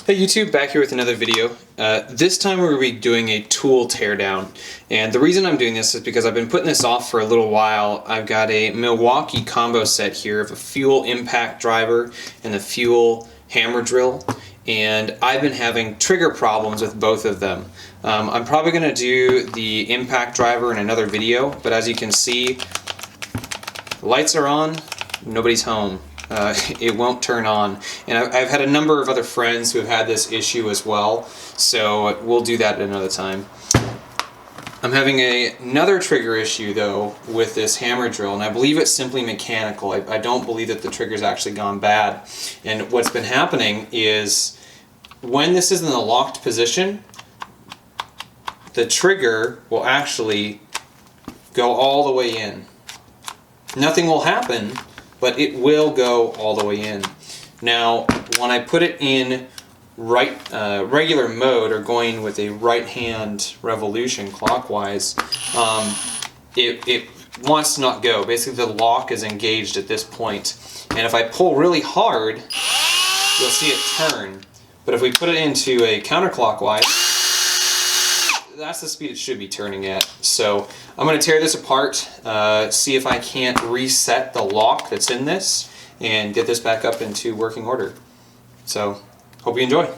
Hey YouTube, back here with another video. This time we're going to be doing a tool teardown, and the reason I'm doing this is because I've been putting this off for a little while. I've got a Milwaukee combo set here of a fuel impact driver and the fuel hammer drill, and I've been having trigger problems with both of them. I'm probably going to do the impact driver in another video, but as you can see, the lights are on, nobody's home. It won't turn on, and I've had a number of other friends who have had this issue as well, so we'll do that at another time. I'm having another trigger issue though with this hammer drill, and I believe it's simply mechanical. I don't believe that the trigger's actually gone bad, and what's been happening is when this is in the locked position, the trigger will actually go all the way in. Nothing will happen, but it will go all the way in. Now, when I put it in regular mode, or going with a right-hand revolution clockwise, it wants to not go. Basically, the lock is engaged at this point. And if I pull really hard, you'll see it turn. But if we put it into a counterclockwise, that's the speed it should be turning at. So I'm going to tear this apart, see if I can't reset the lock that's in this, and get this back up into working order. So, hope you enjoy.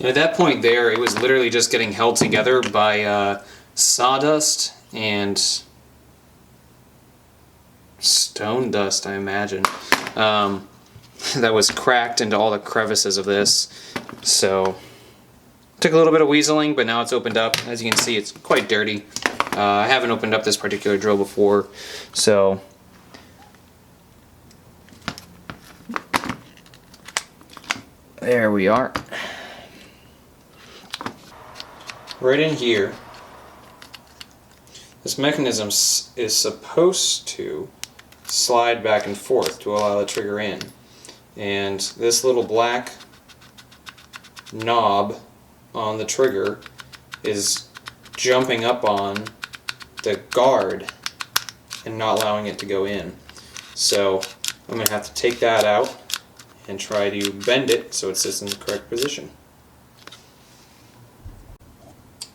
And at that point there, it was literally just getting held together by sawdust and stone dust, I imagine. That was cracked into all the crevices of this. So, took a little bit of weaseling, but now it's opened up. As you can see, it's quite dirty. I haven't opened up this particular drill before, so there we are. Right in here, this mechanism is supposed to slide back and forth to allow the trigger in. And this little black knob on the trigger is jumping up on the guard and not allowing it to go in. So I'm going to have to take that out and try to bend it so it sits in the correct position.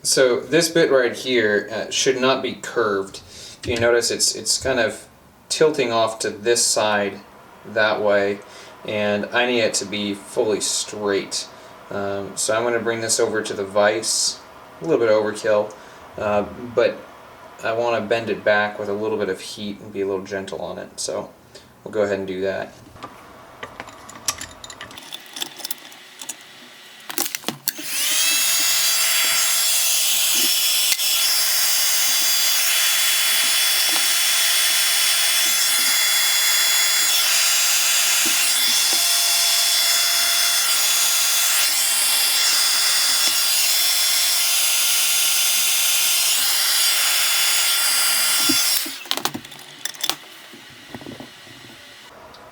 So this bit right here should not be curved. You notice it's kind of tilting off to this side that way, and I need it to be fully straight. So I'm going to bring this over to the vise. A little bit overkill, but I want to bend it back with a little bit of heat and be a little gentle on it. So we'll go ahead and do that.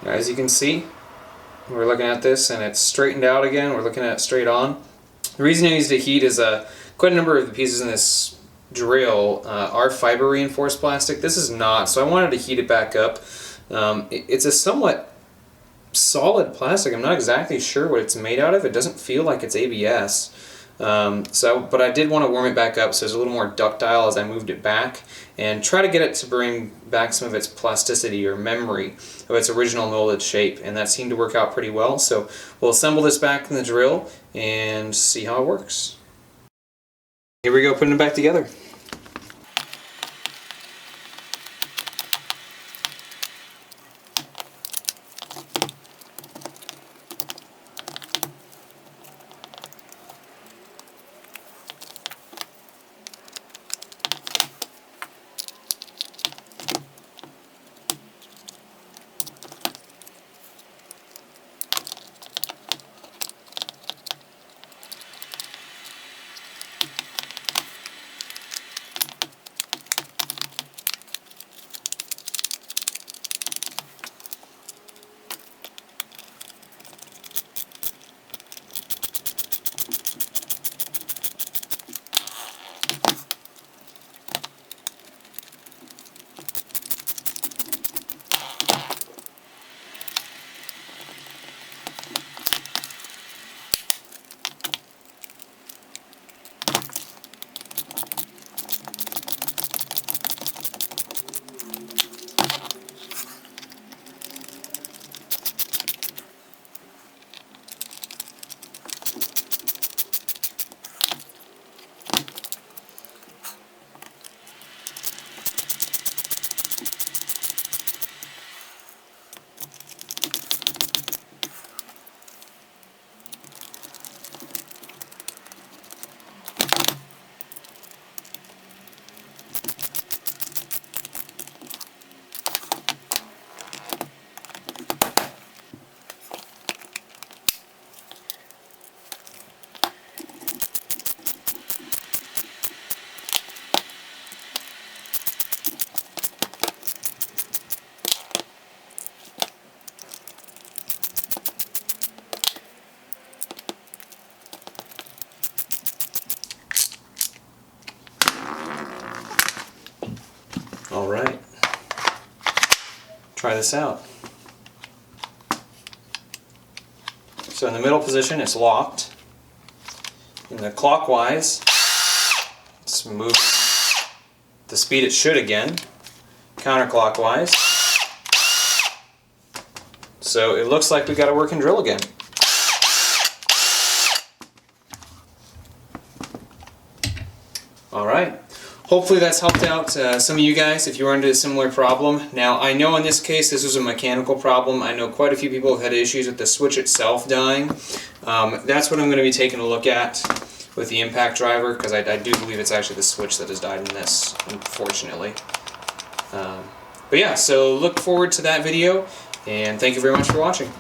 Now, as you can see, we're looking at this and it's straightened out again. We're looking at it straight on. The reason I used a heat is quite a number of the pieces in this drill are fiber reinforced plastic. This is not, so I wanted to heat it back up. It's a somewhat solid plastic. I'm not exactly sure what it's made out of. It doesn't feel like it's ABS. But I did want to warm it back up so it's a little more ductile as I moved it back and try to get it to bring back some of its plasticity or memory of its original molded shape, and that seemed to work out pretty well. So we'll assemble this back in the drill and see how it works. Here we go, putting it back together. All right, try this out. So in the middle position, it's locked. In the clockwise, it's moving the speed it should again, counterclockwise. So it looks like we got a working drill again. All right. Hopefully that's helped out some of you guys if you run into a similar problem. Now, I know in this case this was a mechanical problem. I know quite a few people have had issues with the switch itself dying. That's what I'm going to be taking a look at with the impact driver, because I do believe it's actually the switch that has died in this, unfortunately. But yeah, so look forward to that video, and thank you very much for watching.